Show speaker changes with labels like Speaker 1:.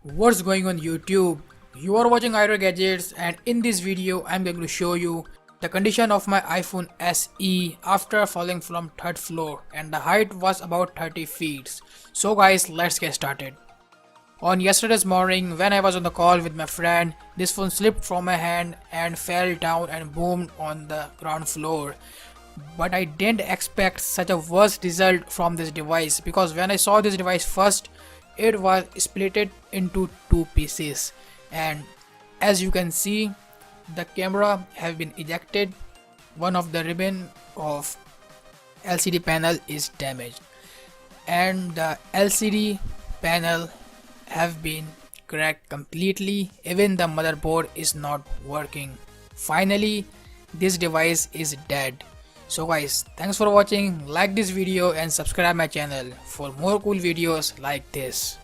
Speaker 1: What's going on YouTube? You are watching Idle Gadgets, and in this video I'm going to show you the condition of my iPhone SE after falling from third floor, and the height was about 30 feet. So guys, let's get started. On yesterday's morning when I was on the call with my friend, this phone slipped from my hand and fell down and boomed on the ground floor. But I didn't expect such a worst result from this device, because when I saw this device first, it was splitted into two pieces, and as you can see, the camera have been ejected. One of the ribbon of LCD panel is damaged, and the LCD panel have been cracked completely. Even the motherboard is not working. Finally, this device is dead. So guys, thanks for watching. Like this video and subscribe my channel for more cool videos like this.